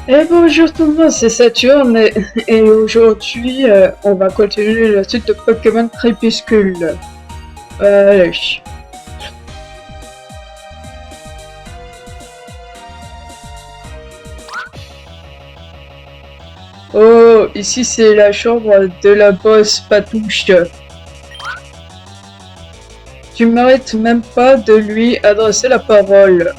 Et bonjour tout le monde, c'est Saturne et aujourd'hui on va continuer la suite de Pokémon Crépuscule. Allez. Oh, ici c'est la chambre de la boss Patouche. Tu mérites même pas de lui adresser la parole.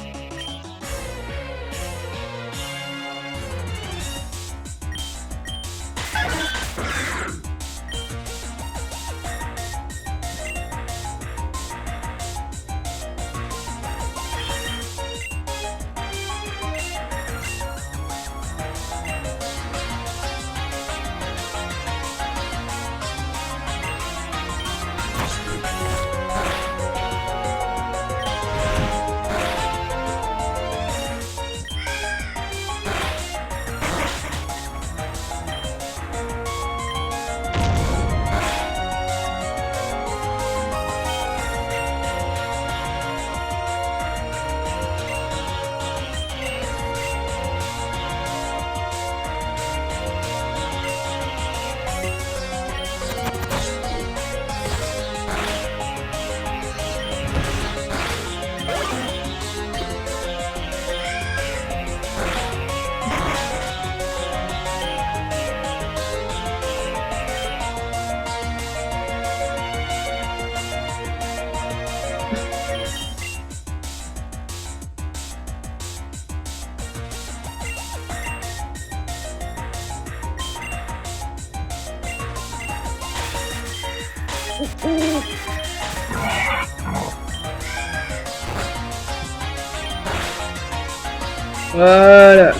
Voilà.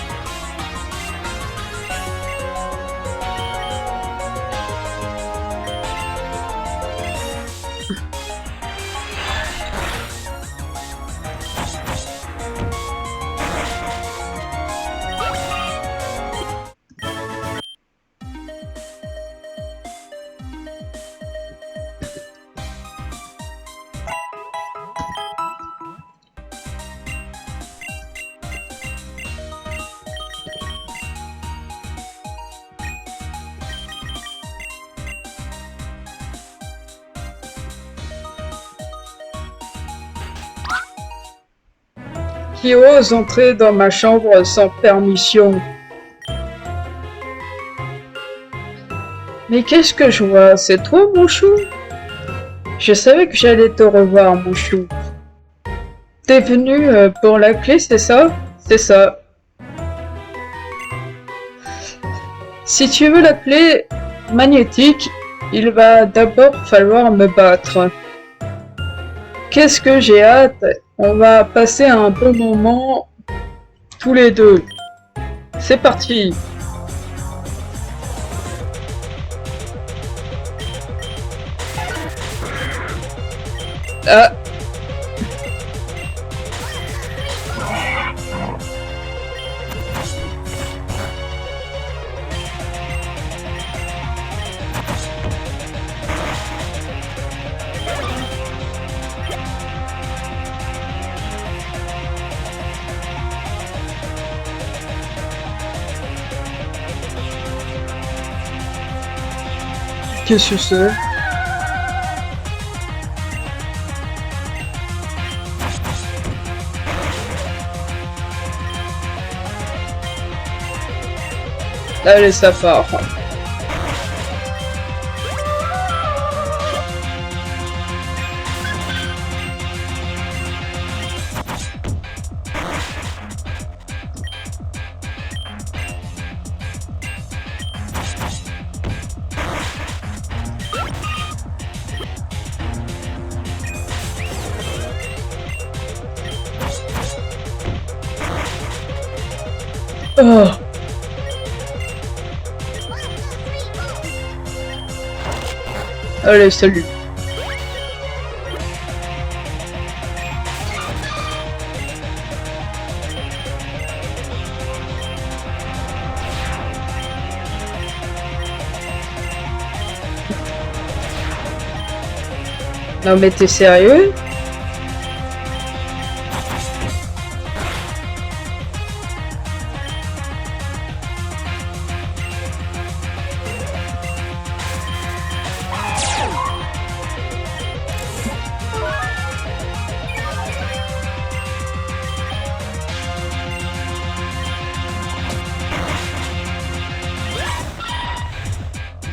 Qui ose entrer dans ma chambre sans permission? Mais qu'est-ce que je vois? C'est toi, mon chou? Je savais que j'allais te revoir, mon chou. T'es venu pour la clé, c'est ça? C'est ça. Si tu veux la clé magnétique, il va d'abord falloir me battre. Qu'est-ce que j'ai hâte! On va passer un bon moment tous les deux. C'est parti! Ah! Qu'est-ce que c'est? Allez, ça part. Oh. Allez, salut. Non mais t'es sérieux?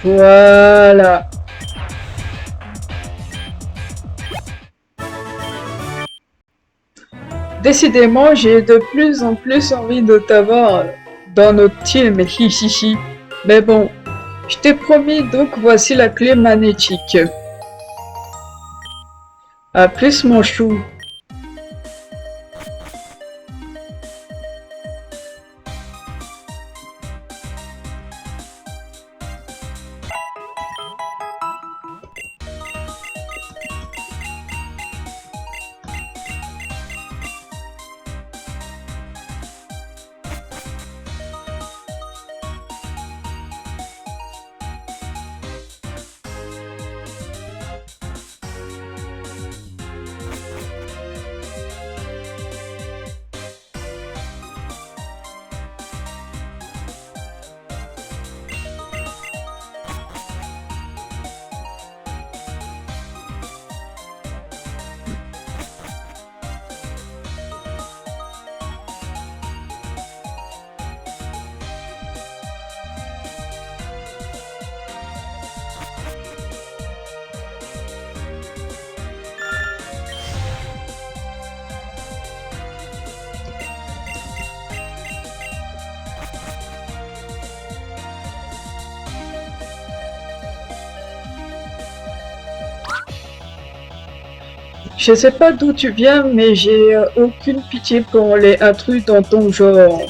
Voilà. Décidément, j'ai de plus en plus envie de t'avoir dans notre team, hihihi. Mais bon, je t'ai promis, donc voici la clé magnétique. À plus, mon chou. Je sais pas d'où tu viens, mais j'ai aucune pitié pour les intrus dans ton genre.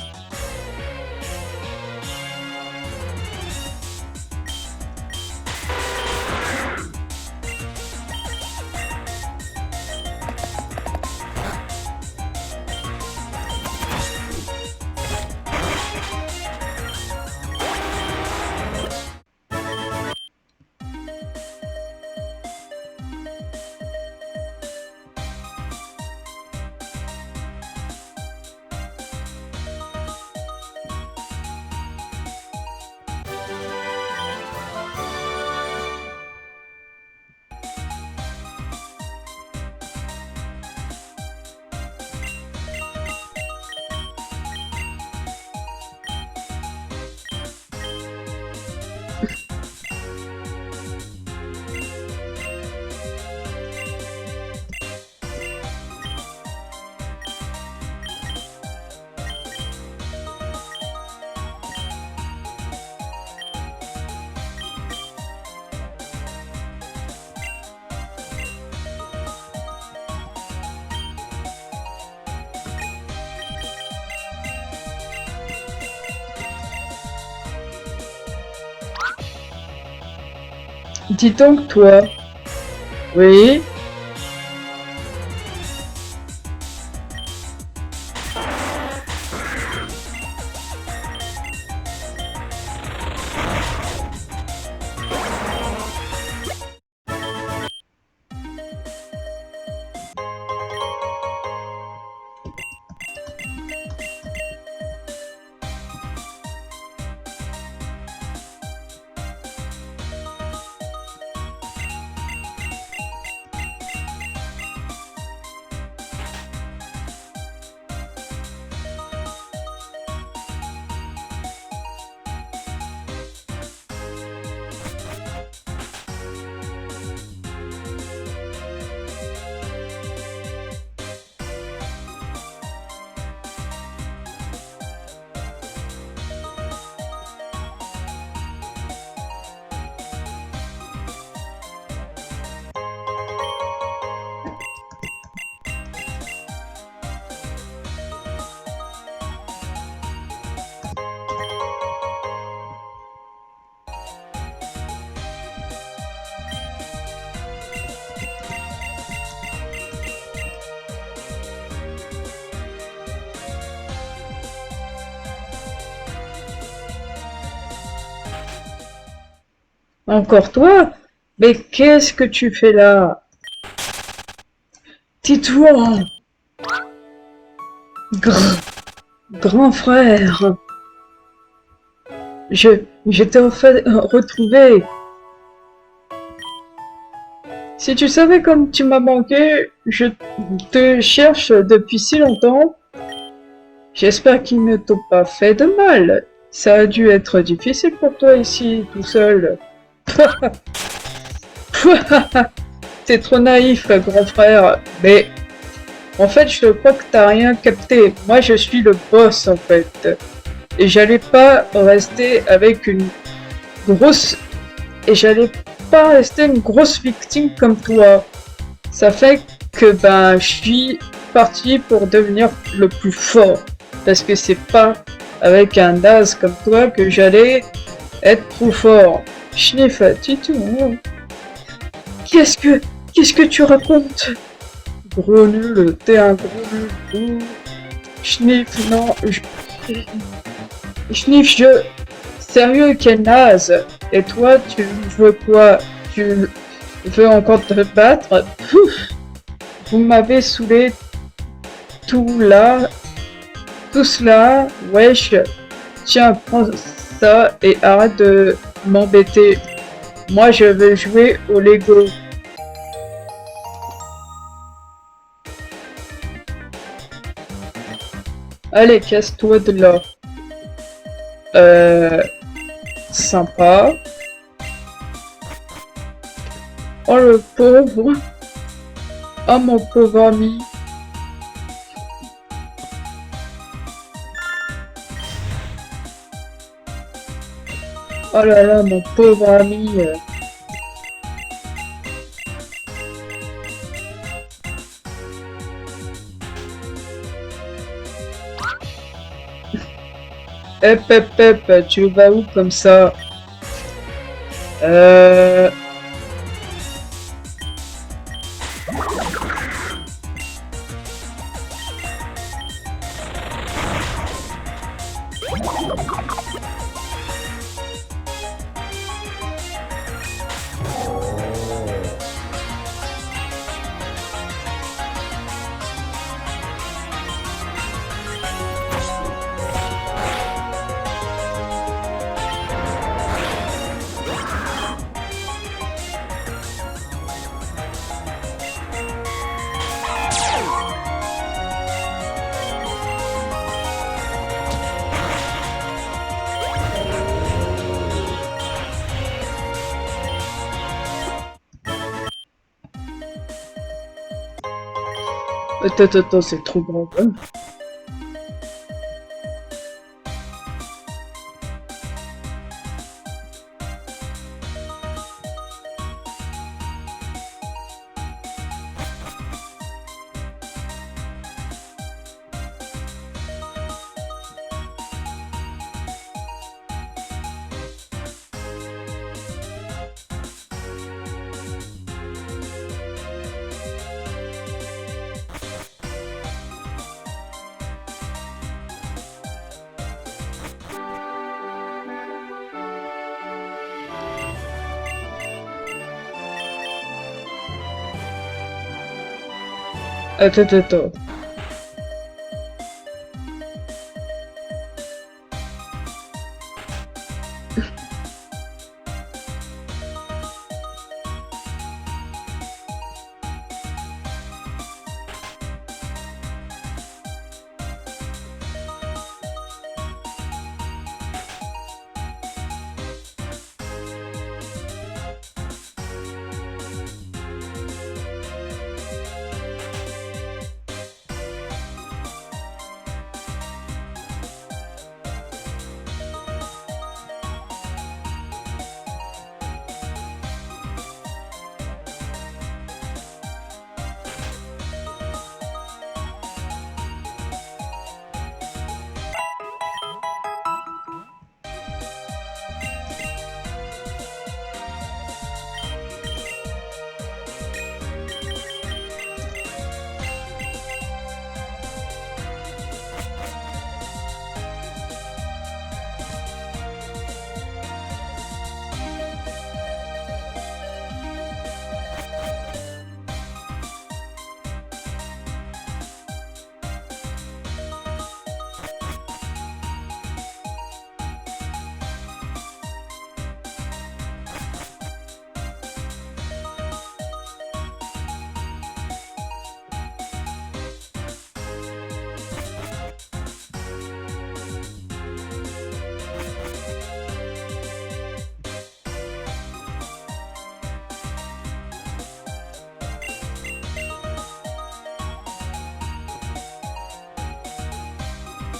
Dis donc, toi. Oui? Encore toi? Mais qu'est-ce que tu fais là? Tais-toi! Grand frère! Je t'ai enfin retrouvé! Si tu savais comme tu m'as manqué, je te cherche depuis si longtemps. J'espère qu'ils ne t'ont pas fait de mal. Ça a dû être difficile pour toi ici, tout seul. T'es trop naïf, grand frère. Mais en fait, je crois que t'as rien capté. Moi, je suis le boss, en fait. Et j'allais pas rester avec une grosse... Et j'allais pas rester une grosse victime comme toi. Ça fait que, ben, je suis parti pour devenir le plus fort. Parce que c'est pas avec un naze comme toi que j'allais être trop fort. Schniff, Titou. Qu'est-ce que... Qu'est-ce que tu racontes? Gros nul, t'es un gros nul. Schniff, non, Schniff, je... Sérieux, quel naze. Et toi, tu veux quoi? Tu veux encore te battre? Pouf. Vous m'avez saoulé tout là, tout cela, wesh. Tiens, prends ça et arrête de m'embêter. Moi, je veux jouer au Lego. Allez, casse-toi de là. Sympa. Oh le pauvre. Oh mon pauvre ami. Oh là là, mon pauvre ami. Hep, tu vas où comme ça? Attends, c'est trop grand. Attends.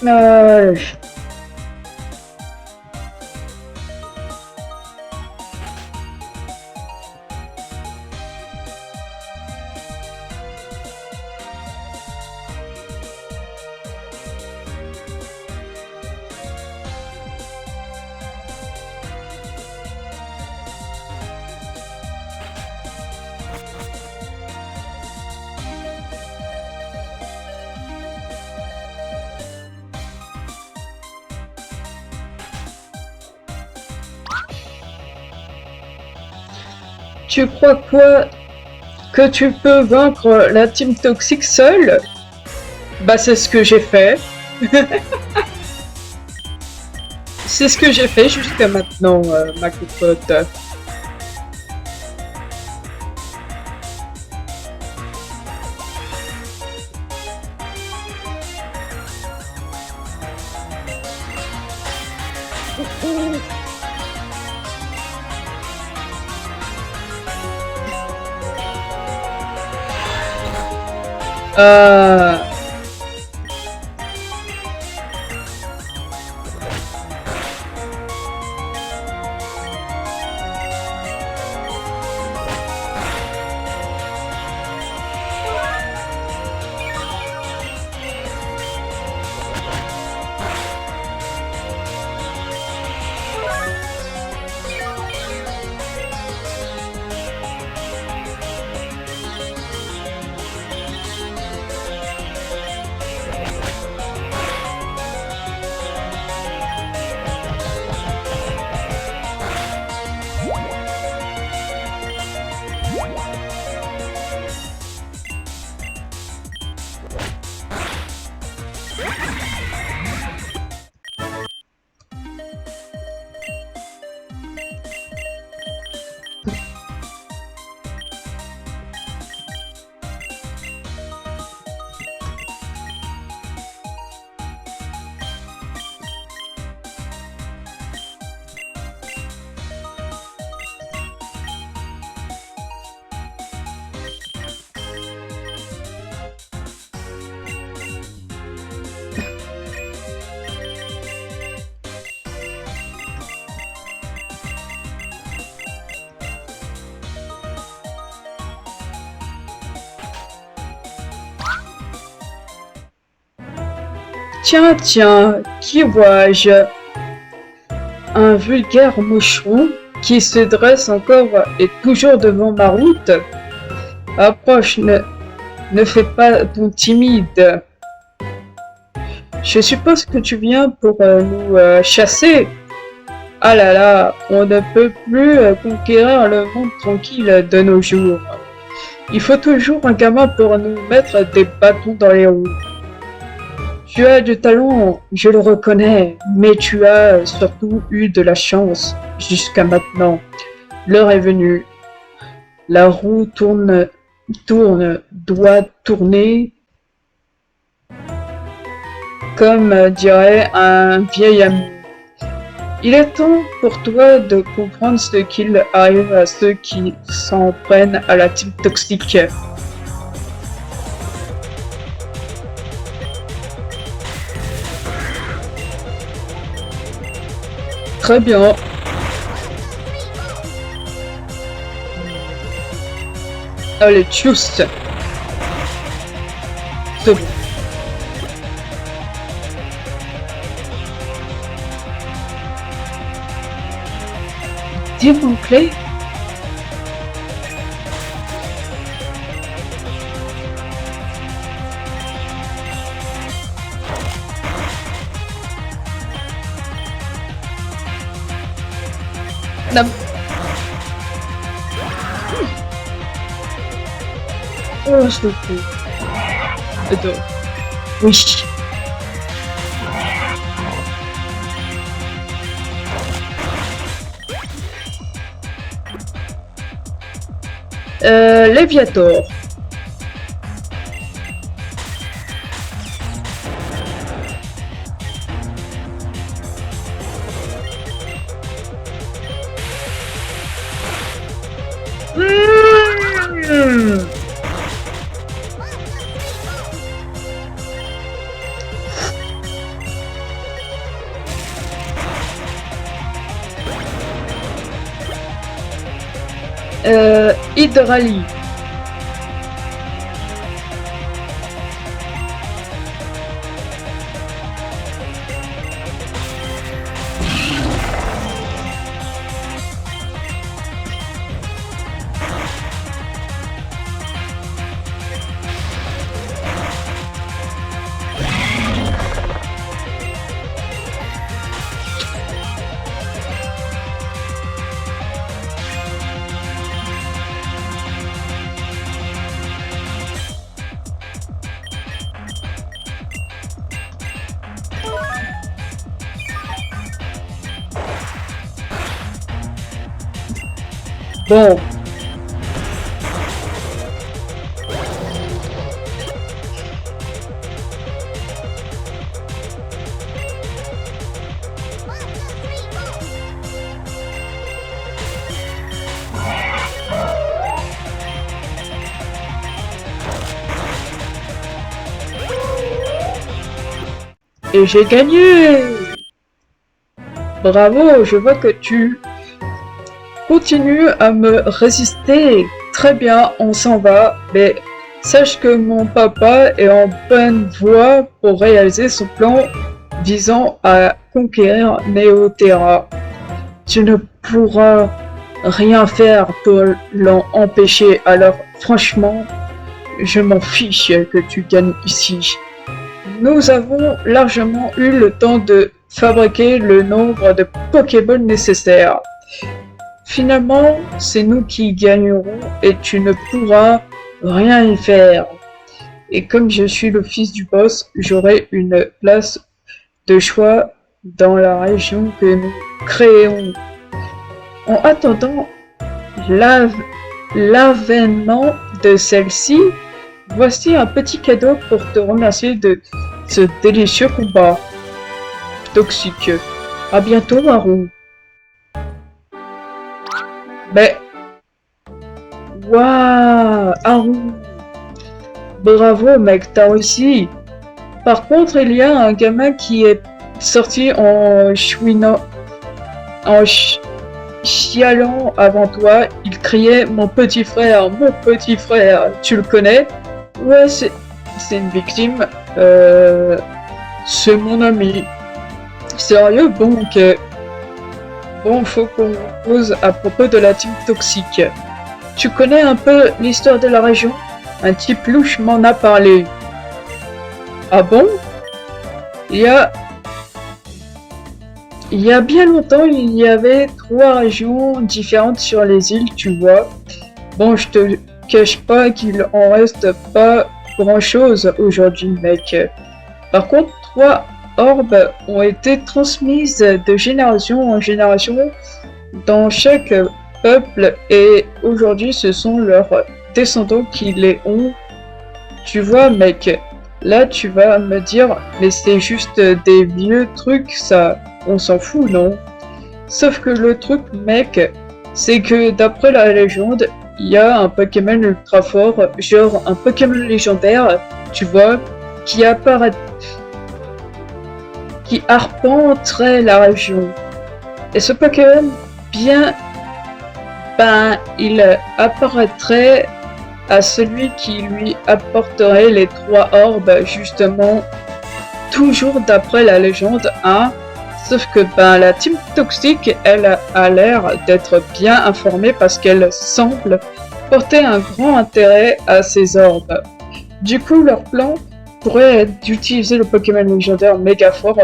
Euh, Tu crois quoi? Que tu peux vaincre la team toxique seule? Bah c'est ce que j'ai fait. C'est ce que j'ai fait jusqu'à maintenant, ma cocotte. Euh... Tiens, tiens, qui vois-je? Un vulgaire moucheron qui se dresse encore et toujours devant ma route. Approche, ne fais pas ton timide. Je suppose que tu viens pour nous chasser. Ah là là, on ne peut plus conquérir le monde tranquille de nos jours. Il faut toujours un gamin pour nous mettre des bâtons dans les roues. Tu as du talent, je le reconnais, mais tu as surtout eu de la chance jusqu'à maintenant. L'heure est venue. La roue tourne, doit tourner, comme dirait un vieil ami. Il est temps pour toi de comprendre ce qu'il arrive à ceux qui s'en prennent à la team toxique. Très bien. Allez, tchuss. C'est bon. Diamant clé. Non. Oh, je le fais. Attends. Oui. Léviator. Hydralie. Bon. Et j'ai gagné! Bravo, je vois que tu continues à me résister. Très bien, on s'en va, mais sache que mon papa est en bonne voie pour réaliser son plan visant à conquérir Néoterra. Tu ne pourras rien faire pour l'en empêcher, alors franchement, je m'en fiche que tu gagnes ici. Nous avons largement eu le temps de fabriquer le nombre de Pokéballs nécessaires. Finalement, c'est nous qui gagnerons et tu ne pourras rien y faire. Et comme je suis le fils du boss, j'aurai une place de choix dans la région que nous créons. En attendant l'avènement de celle-ci, voici un petit cadeau pour te remercier de ce délicieux combat toxique. À bientôt, Marou. Mais... Waouh, Haru. Bravo, mec, t'as réussi. Par contre, il y a un gamin qui est sorti en chialant avant toi. Il criait mon petit frère, tu le connais? Ouais, c'est une victime. C'est mon ami. Sérieux, bon, ok. Bon, faut qu'on pose à propos de la team toxique. Tu connais un peu l'histoire de la région? Un type louche m'en a parlé. Ah bon? Il y a bien longtemps, il y avait 3 régions différentes sur les îles, tu vois. Bon, je te cache pas qu'il en reste pas grand-chose aujourd'hui, mec. Par contre, 3 orbes ont été transmises de génération en génération dans chaque peuple et aujourd'hui ce sont leurs descendants qui les ont. Tu vois, mec, là tu vas me dire, mais c'est juste des vieux trucs, ça, on s'en fout, non? Sauf que le truc, mec, c'est que d'après la légende, il y a un Pokémon ultra fort, genre un Pokémon légendaire, tu vois, qui arpenterait la région. Et ce Pokémon, il apparaîtrait à celui qui lui apporterait les 3 orbes, justement, toujours d'après la légende, hein. Sauf que la team toxique, elle a l'air d'être bien informée parce qu'elle semble porter un grand intérêt à ces orbes. Du coup, leur plan pourrait être d'utiliser le Pokémon légendaire méga fort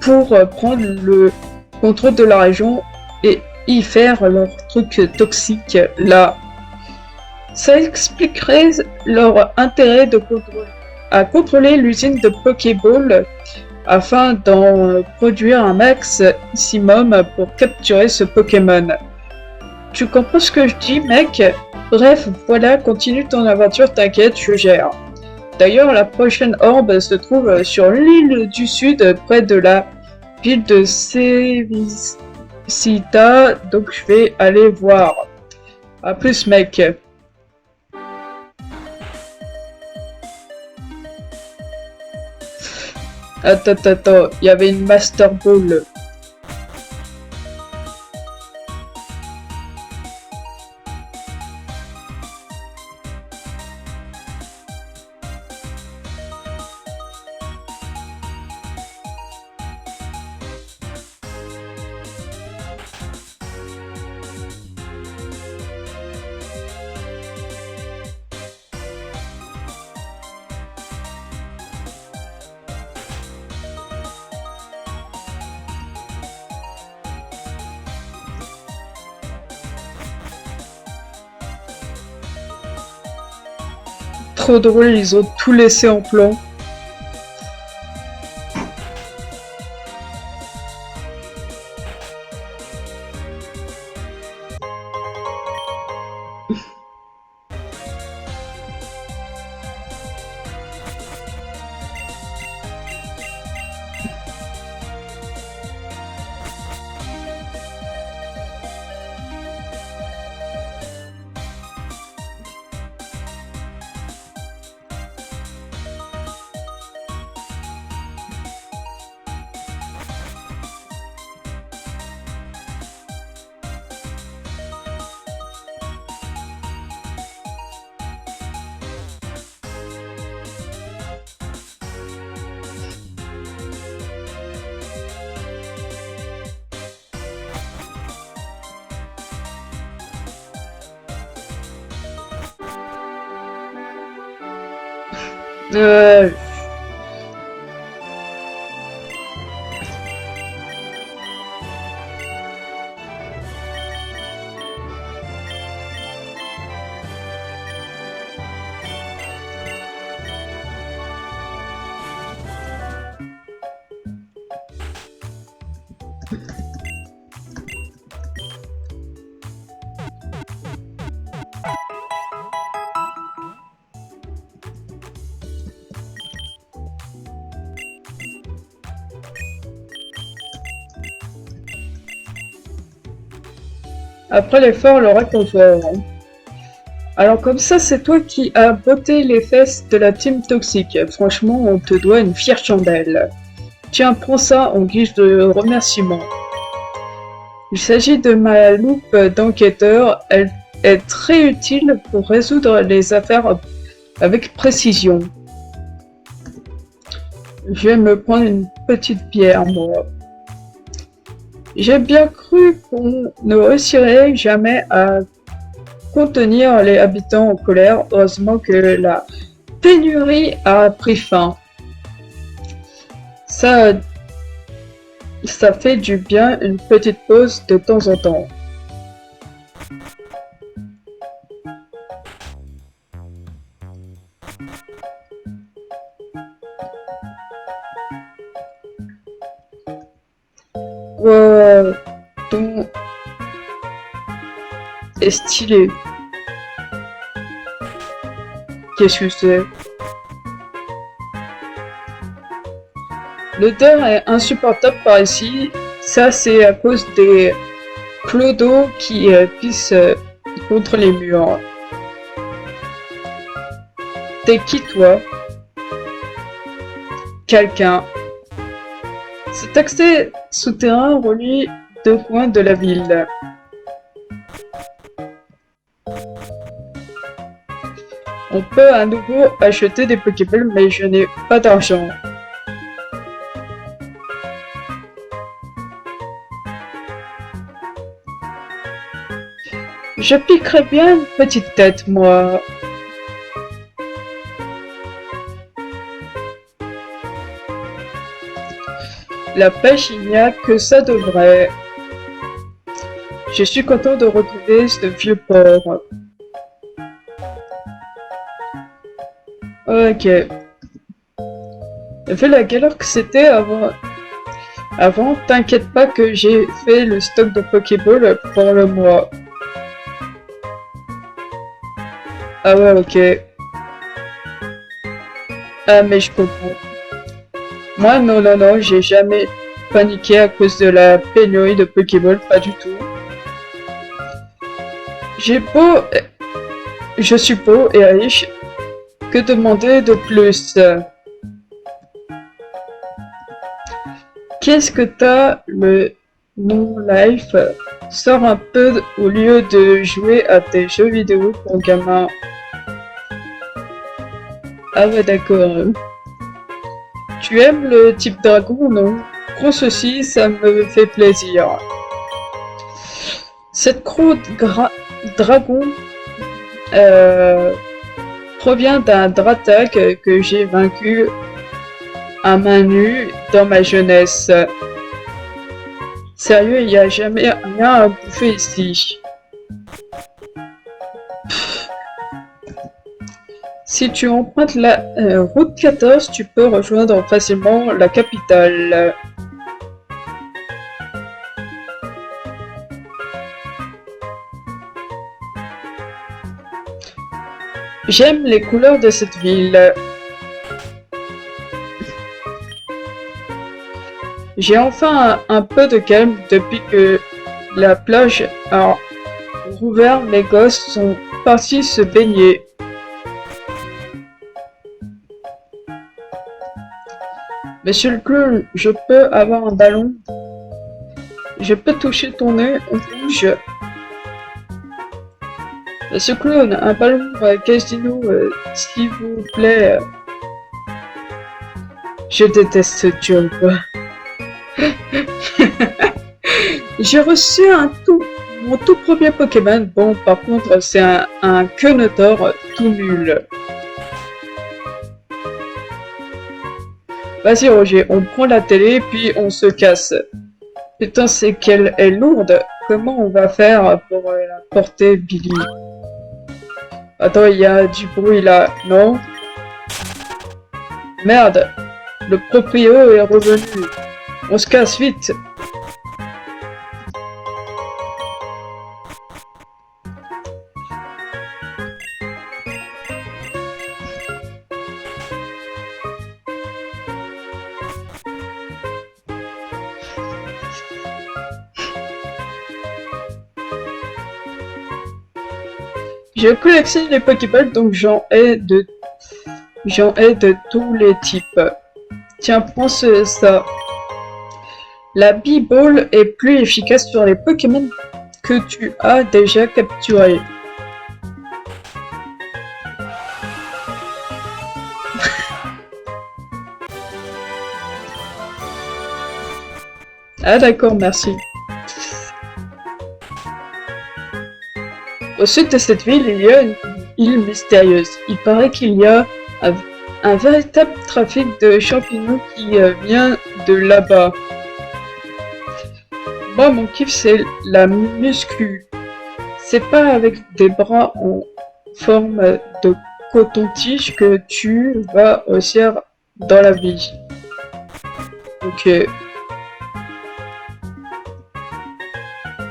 pour prendre le contrôle de la région et y faire leur truc toxique là. Ça expliquerait leur intérêt à contrôler l'usine de Pokéball afin d'en produire un maximum pour capturer ce Pokémon. Tu comprends ce que je dis, mec? Bref, voilà, continue ton aventure, t'inquiète, je gère. D'ailleurs, la prochaine orbe se trouve sur l'île du Sud, près de la ville de Civicita, donc je vais aller voir. A plus, mec. Attends, il y avait une Master Ball. trop drôle, ils ont tout laissé en plan. Euh, Après l'effort, le réconfort. Alors comme ça, c'est toi qui as botté les fesses de la team toxique. Franchement, on te doit une fière chandelle. Tiens, prends ça en guise de remerciement. Il s'agit de ma loupe d'enquêteur. Elle est très utile pour résoudre les affaires avec précision. Je vais me prendre une petite bière, moi. J'ai bien cru qu'on ne réussirait jamais à contenir les habitants en colère. Heureusement que la pénurie a pris fin. Ça fait du bien une petite pause de temps en temps. Ton est stylé. Qu'est-ce que c'est? L'odeur est insupportable par ici. Ça, c'est à cause des clodos qui pissent contre les murs. T'es qui, toi? Quelqu'un. Cet accès souterrain relie deux coins de la ville. On peut à nouveau acheter des Pokéballs, mais je n'ai pas d'argent. Je piquerais bien une petite tête, moi. La pêche, il n'y a que ça de vrai. Je suis content de retrouver ce vieux port. Ok. Vu la galère que c'était avant, t'inquiète pas que j'ai fait le stock de Pokéball pour le mois. Ah ouais, ok. Ah mais je comprends. Moi, non, j'ai jamais paniqué à cause de la pénurie de Pokéball, pas du tout. Je suis beau et riche. Que demander de plus? Qu'est-ce que t'as le non-life? Sors un peu au lieu de jouer à tes jeux vidéo pour gamin. Ah ouais, d'accord. Tu aimes le type dragon, non? Prends ceci, ça me fait plaisir. Cette croûte dragon provient d'un Dratag que j'ai vaincu à main nue dans ma jeunesse. Sérieux, il n'y a jamais rien à bouffer ici. Si Si tu empruntes la route 14, tu peux rejoindre facilement la capitale. J'aime les couleurs de cette ville. J'ai enfin un peu de calme depuis que la plage a rouvert. Mes gosses sont partis se baigner. Monsieur le clown, je peux avoir un ballon? Je peux toucher ton nez rouge? Monsieur Clown, un ballon casino, s'il vous plaît. Je déteste ce job. J'ai reçu mon tout premier Pokémon. Bon, par contre, c'est un Quenotor tout nul. Vas-y, Roger, on prend la télé, puis on se casse. Putain, c'est qu'elle est lourde. Comment on va faire pour la porter, Billy? Attends, il y a du bruit là, non? Merde, le proprio est revenu. On se casse vite. Je collectionne les Pokéballs, donc j'en ai de tous les types. Tiens, prends ça. La Bee-Ball est plus efficace sur les Pokémon que tu as déjà capturés. Ah d'accord, merci. Au sud de cette ville, il y a une île mystérieuse. Il paraît qu'il y a un véritable trafic de champignons qui vient de là-bas. Moi, mon kiff, c'est la muscu. C'est pas avec des bras en forme de coton-tige que tu vas réussir dans la vie. Ok.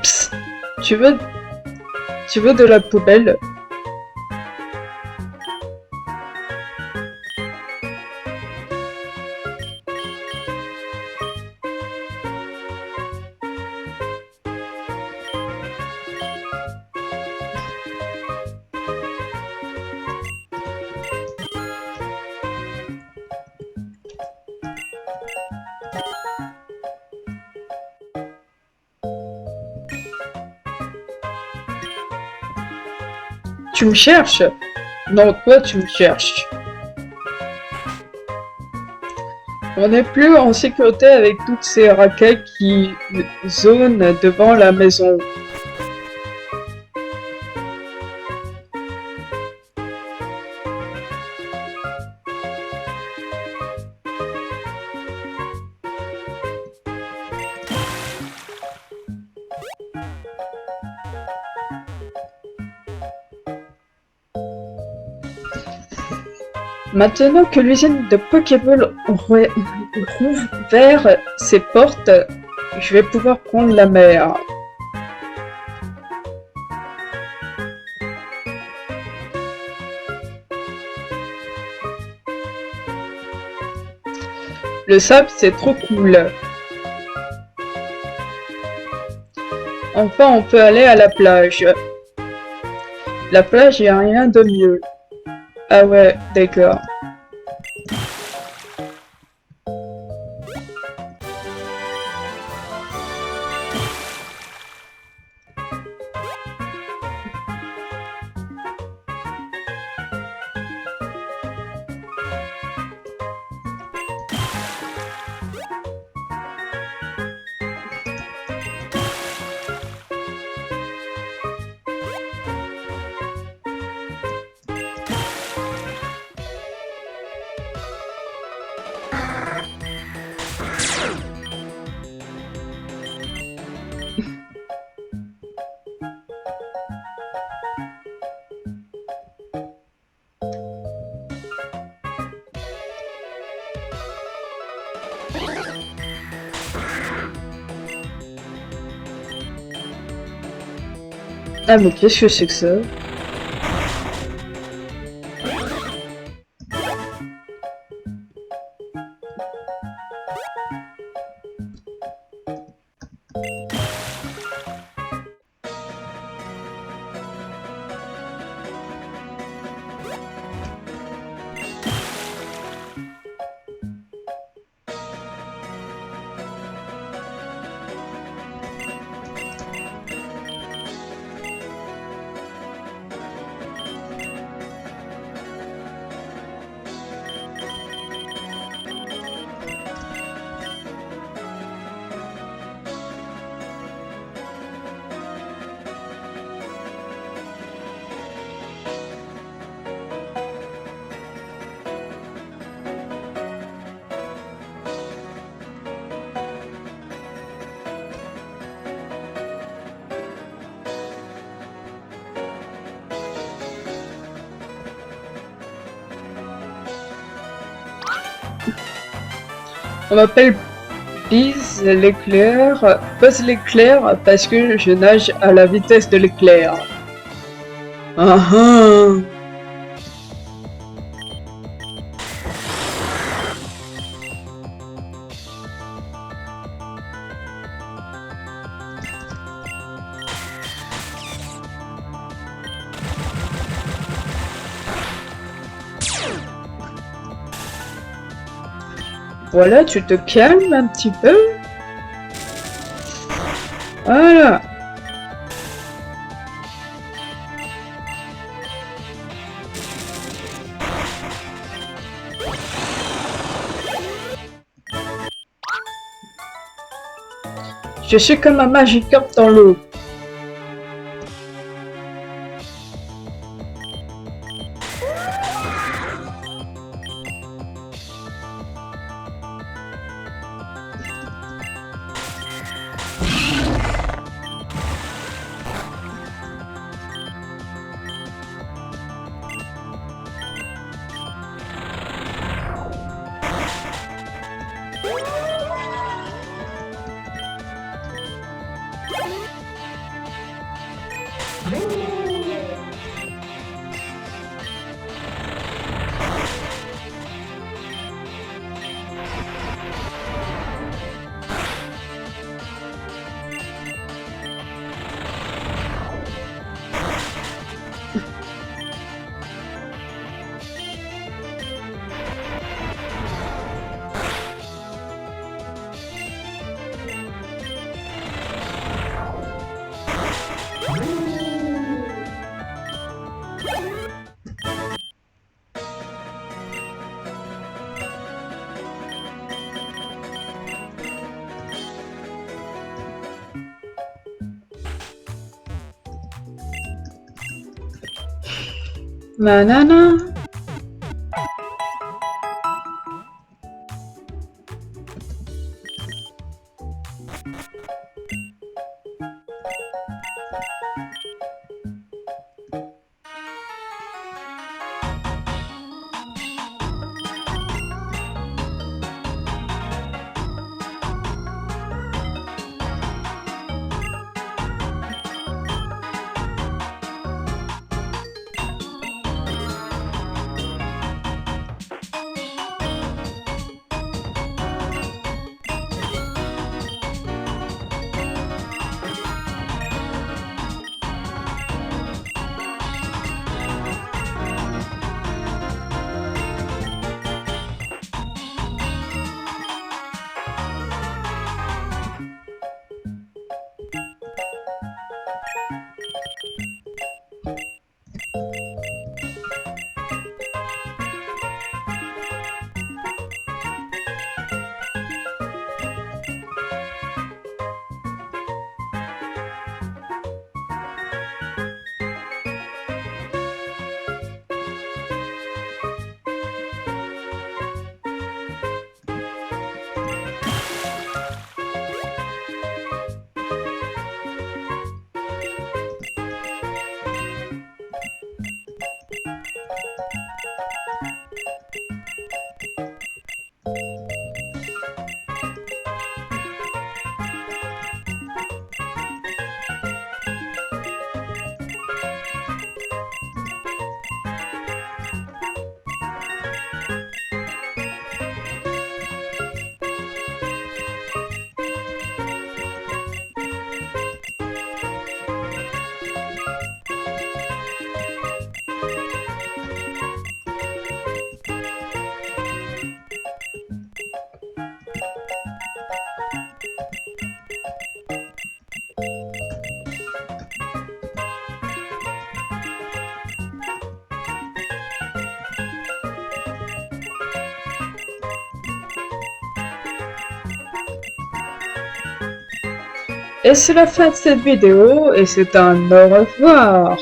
Psst, tu veux de la poubelle? Tu me cherches? Non, toi tu me cherches. On n'est plus en sécurité avec toutes ces raquettes qui zonent devant la maison. Maintenant que l'usine de Pokéball rouvert ses portes, je vais pouvoir prendre la mer. Le sable, c'est trop cool. Enfin, on peut aller à la plage. La plage, il n'y a rien de mieux. Ah ouais, d'accord. Ah mais qu'est-ce que c'est que ça? On m'appelle Buzz l'éclair, Buzz l'éclair parce que je nage à la vitesse de l'éclair. Ah ah. Voilà, tu te calmes un petit peu. Voilà. Je suis comme un Magikarp dans l'eau. Nanana. Et c'est la fin de cette vidéo et c'est un au revoir.